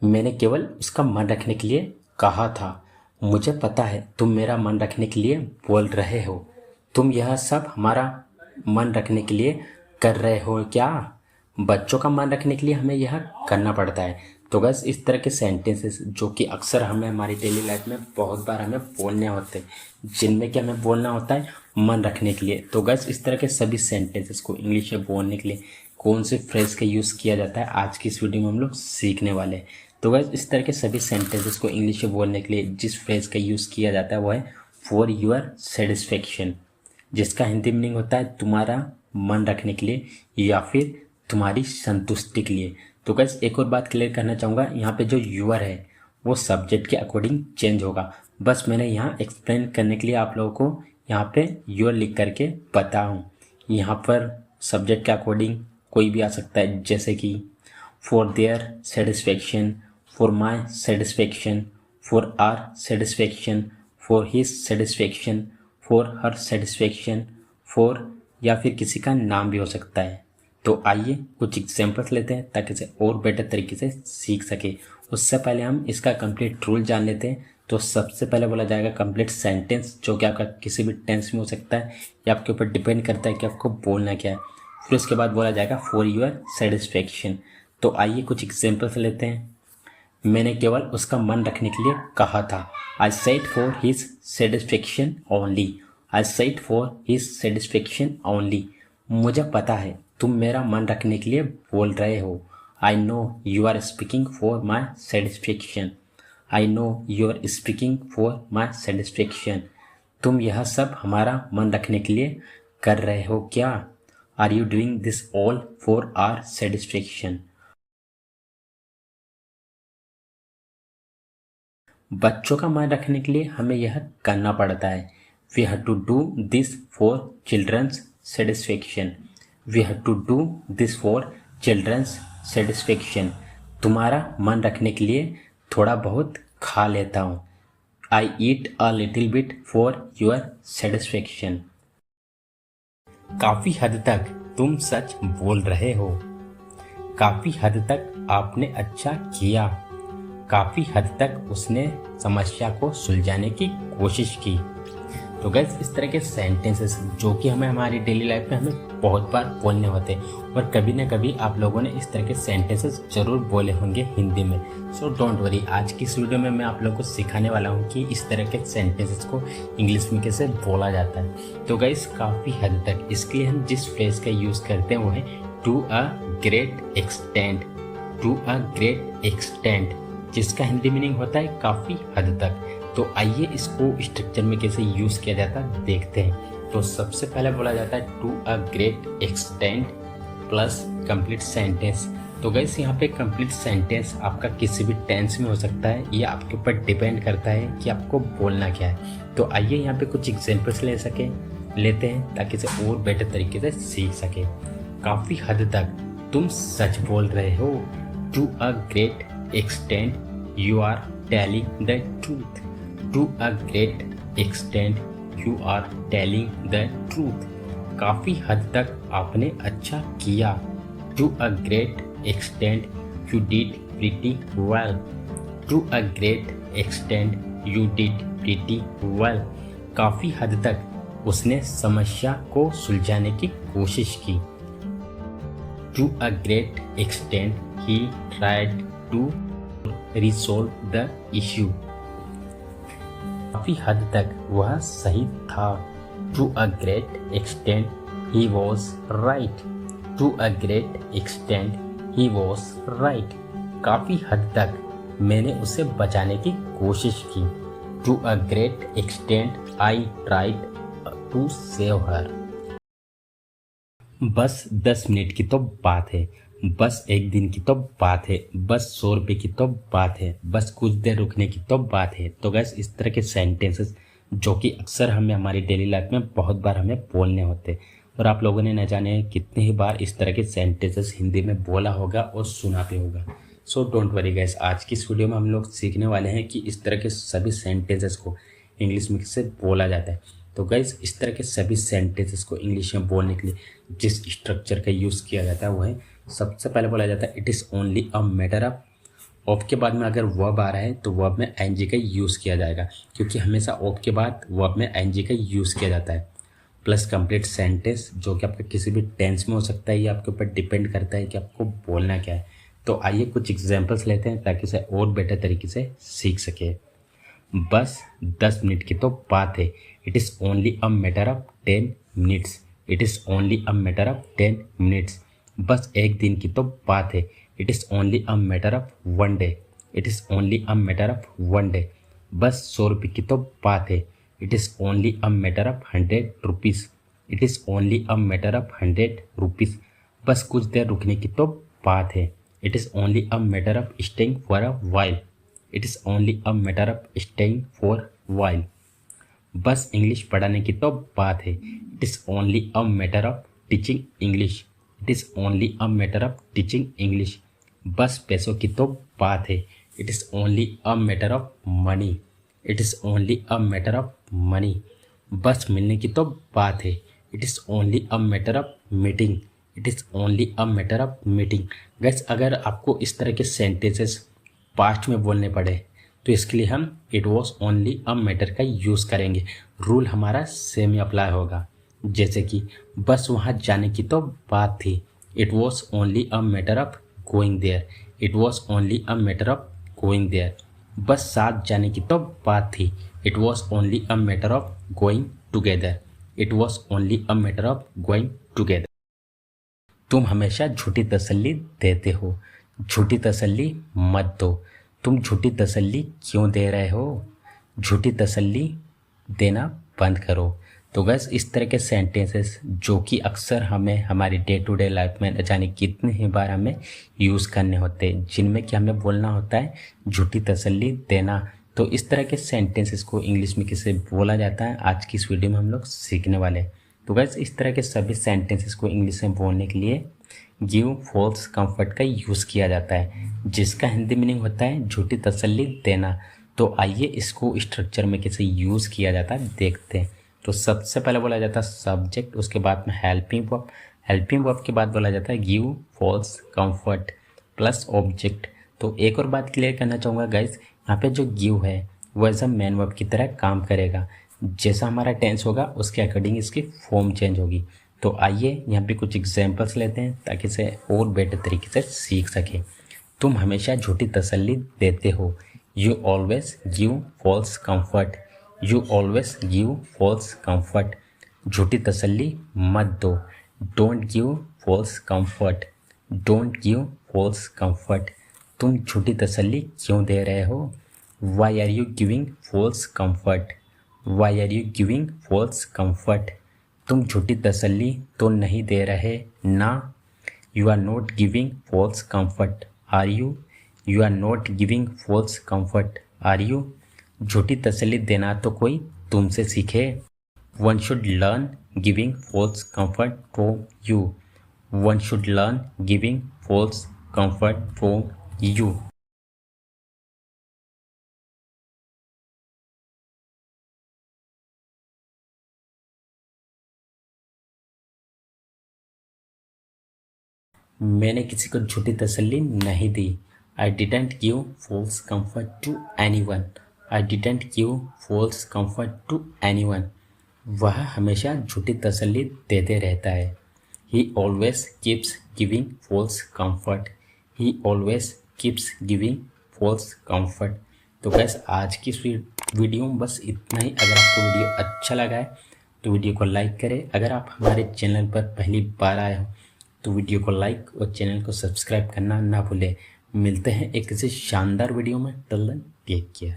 मैंने केवल उसका मन रखने के लिए कहा था। मुझे पता है तुम मेरा मन रखने के लिए बोल रहे हो। तुम यह सब हमारा मन रखने के लिए कर रहे हो क्या? बच्चों का मन रखने के लिए हमें यह करना पड़ता है। तो बस इस तरह के सेंटेंसेस जो कि अक्सर हमें हमारी डेली लाइफ में बहुत बार हमें बोलने होते हैं, जिनमें कि हमें बोलना होता है मन रखने के लिए। तो बस इस तरह के सभी सेंटेंसेस को इंग्लिश में बोलने के लिए कौन से फ्रेज का यूज़ किया जाता है, आज की इस वीडियो में हम लोग सीखने वाले हैं। तो बस इस तरह के सभी सेंटेंसेस को इंग्लिश में बोलने के लिए जिस फ्रेज का यूज़ किया जाता है वो है फॉर योर सेटिस्फेक्शन, जिसका हिंदी मीनिंग होता है तुम्हारा मन रखने के लिए या फिर तुम्हारी संतुष्टि के लिए। तो गाइस एक और बात क्लियर करना चाहूँगा, यहाँ पे जो यूअर है वो सब्जेक्ट के अकॉर्डिंग चेंज होगा। बस मैंने यहाँ एक्सप्लेन करने के लिए आप लोगों को यहाँ पे यूअर लिख करके बताऊँ। यहाँ पर सब्जेक्ट के अकॉर्डिंग कोई भी आ सकता है, जैसे कि for their satisfaction, for my satisfaction, for our satisfaction, for his satisfaction, for her satisfaction, for या फिर किसी का नाम भी हो सकता है। तो आइए कुछ एग्जाम्पल्स लेते हैं ताकि इसे और बेटर तरीके से सीख सके। उससे पहले हम इसका कंप्लीट रूल जान लेते हैं। तो सबसे पहले बोला जाएगा कंप्लीट सेंटेंस, जो कि आपका किसी भी टेंस में हो सकता है या आपके ऊपर डिपेंड करता है कि आपको बोलना क्या है। फिर उसके बाद बोला जाएगा फॉर योर सेटिस्फेक्शन। तो आइए कुछ एग्जाम्पल्स लेते हैं। मैंने केवल उसका मन रखने के लिए कहा था। I said for his satisfaction only. I said for his satisfaction only. मुझे पता है तुम मेरा मन रखने के लिए बोल रहे हो। I know you are speaking for my satisfaction. I know you are speaking for my satisfaction. तुम यह सब हमारा मन रखने के लिए कर रहे हो क्या? Are you doing this all for our satisfaction. बच्चों का मन रखने के लिए हमें यह करना पड़ता है। We have to do this for children's satisfaction. We have to do this for children's satisfaction. तुम्हारा मन रखने के लिए थोड़ा बहुत खा लेता हूँ। I eat a little bit for your satisfaction. काफ़ी हद तक तुम सच बोल रहे हो। काफ़ी हद तक आपने अच्छा किया। काफ़ी हद तक उसने समस्या को सुलझाने की कोशिश की। तो गाइस इस तरह के सेंटेंसेस जो कि हमें हमारी डेली लाइफ में हमें बहुत बार बोलने होते हैं और कभी ना कभी आप लोगों ने इस तरह के सेंटेंसेस जरूर बोले होंगे हिंदी में। सो डोंट वरी, आज की इस वीडियो में मैं आप लोगों को सिखाने वाला हूँ कि इस तरह के सेंटेंसेस को इंग्लिश में कैसे बोला जाता है। तो गाइस काफ़ी हद तक इसके लिए हम जिस फ्रेज का यूज़ करते हैं वो है to a great extent. To a great extent, जिसका हिंदी मीनिंग होता है काफ़ी हद तक। तो आइए इसको स्ट्रक्चर में कैसे यूज़ किया जाता है देखते हैं। तो सबसे पहले बोला जाता है to a great extent plus complete sentence. तो गाइस यहाँ पे कंप्लीट सेंटेंस आपका किसी भी टेंस में हो सकता है, ये आपके ऊपर डिपेंड करता है कि आपको बोलना क्या है। तो आइए यहाँ पे कुछ एग्जाम्पल्स लेते हैं ताकि इसे और बेटर तरीके से सीख सके। काफ़ी हद तक तुम सच बोल रहे हो। To a great extent you are telling the truth. To a great extent you are telling the truth. काफ़ी हद तक आपने अच्छा किया। To a great extent you did pretty well. To a great extent you did pretty well. काफ़ी हद तक उसने समस्या को सुलझाने की कोशिश की। To a great extent he tried to resolve the issue. काफ़ी हद तक वह सही था। To a great extent he was right. To a great extent he was right. काफ़ी हद तक मैंने उसे बचाने की कोशिश की। To a great extent I tried to save her. बस 10 मिनट की तो बात है, बस एक दिन की तो बात है, बस 100 रुपये की तो बात है, बस कुछ देर रुकने की तो बात है। तो गैस इस तरह के सेंटेंसेस जो कि अक्सर हमें हमारी डेली लाइफ में बहुत बार हमें बोलने होते हैं और आप लोगों ने न जाने कितने ही बार इस तरह के सेंटेंसेस हिंदी में बोला होगा और सुना भी होगा। सो डोंट वरी गैस, आज की इस वीडियो में हम लोग सीखने वाले हैं कि इस तरह के सभी सेंटेंसेस को इंग्लिश में कैसे बोला जाता है। तो गाइस इस तरह के सभी सेंटेंसेस को इंग्लिश में बोलने के लिए जिस स्ट्रक्चर का यूज़ किया जाता है वो है, सबसे पहले बोला जाता है it is only a matter of of के बाद में अगर वर्ब आ रहा है तो वर्ब में आईएनजी का यूज़ किया जाएगा, क्योंकि हमेशा ऑफ के बाद वर्ब में आईएनजी का यूज़ किया जाता है। प्लस कंप्लीट सेंटेंस, जो कि आपका किसी भी टेंस में हो सकता है, ये आपके ऊपर डिपेंड करता है कि आपको बोलना क्या है। तो आइए कुछ एग्जांपल्स लेते हैं ताकि इसे और बेटर तरीके से सीख सके। बस 10 मिनट की तो बात है, it is only a matter of 10 minutes, it is only a matter of 10 minutes. बस एक दिन की तो बात है, it is only a matter of 1 day, it is only a matter of 1 day. बस 100 रुपये की तो बात है, it is only a matter of 100 rupees, it is only a matter of 100 rupees. बस कुछ देर रुकने की तो बात है, it is only a matter of staying for a while, it is only a matter of staying for while. बस English पढ़ाने की तो बात है, it is only a matter of teaching English, it is only a matter of teaching English. बस पैसों की तो बात है, it is only a matter of money, it is only a matter of money. बस मिलने की तो बात है, it is only a matter of meeting, it is only a matter of meeting. Gas अगर आपको इस तरह के सेंटेंसेस पास्ट में बोलने पड़े तो इसके लिए हम it was only a matter का यूज़ करेंगे। रूल हमारा सेम ही अप्लाई होगा। जैसे कि बस वहाँ जाने की तो बात थी, it was only a matter of going there, it was only a matter of going there. बस साथ जाने की तो बात थी, it was only a matter of going together, it was only a matter of going together. तुम हमेशा झूठी तसल्ली देते हो, झूठी तसल्ली मत दो। तुम झूठी तसल्ली क्यों दे रहे हो? झूठी तसल्ली देना बंद करो। तो बस इस तरह के सेंटेंसेस जो कि अक्सर हमें हमारी डे टू डे लाइफ में न जाने कितने ही बार हमें यूज़ करने होते हैं, जिनमें कि हमें बोलना होता है झूठी तसल्ली देना। तो इस तरह के सेंटेंसेस को इंग्लिश में किसे बोला जाता है, आज की इस वीडियो में हम लोग सीखने वाले हैं। तो बस इस तरह के सभी सेंटेंसेस को इंग्लिश में बोलने के लिए गिव फॉल्स कंफर्ट का यूज़ किया जाता है, जिसका हिंदी मीनिंग होता है झूठी तसल्ली देना। तो आइए इसको स्ट्रक्चर में कैसे यूज़ किया जाता है देखते हैं। तो सबसे पहले बोला जाता है सब्जेक्ट, उसके बाद में हेल्पिंग वर्ब, हेल्पिंग वर्ब के बाद बोला जाता है give false comfort plus object. तो एक और बात क्लियर करना चाहूँगा गाइस, यहाँ पे जो गिव है वो एज अ मेन वर्ब की तरह काम करेगा। जैसा हमारा टेंस होगा उसके अकॉर्डिंग इसकी फॉर्म चेंज होगी। तो आइए यहाँ पे कुछ एग्जांपल्स लेते हैं ताकि इसे और बेटर तरीके से सीख सकें। तुम हमेशा झूठी तसल्ली देते हो, you always give false comfort, you always give false comfort. झूठी तसल्ली मत दो, don't give false comfort, don't give false comfort. तुम झूठी तसल्ली क्यों दे रहे हो? Why are you giving false comfort, why are you giving false comfort. तुम झूठी तसल्ली तो नहीं दे रहे ना, you are not giving false comfort are you, you are not giving false comfort are you. झूठी तसल्ली देना तो कोई तुमसे सीखे। One should learn giving false comfort from you, one should learn giving false comfort from you. मैंने किसी को झूठी तसल्ली नहीं दी। I didn't give false comfort to anyone, I didn't give false comfort to anyone. वह हमेशा झूठी तसल्ली देते रहता है। He always keeps giving false comfort, he always keeps giving false comfort. तो गैस आज की इस वीडियो में बस इतना ही। अगर आपको वीडियो अच्छा लगा है तो वीडियो को लाइक करें। अगर आप हमारे चैनल पर पहली बार आए हो तो वीडियो को लाइक और चैनल को सब्सक्राइब करना ना भूलें। मिलते हैं एक किसी शानदार वीडियो में। Till then take care.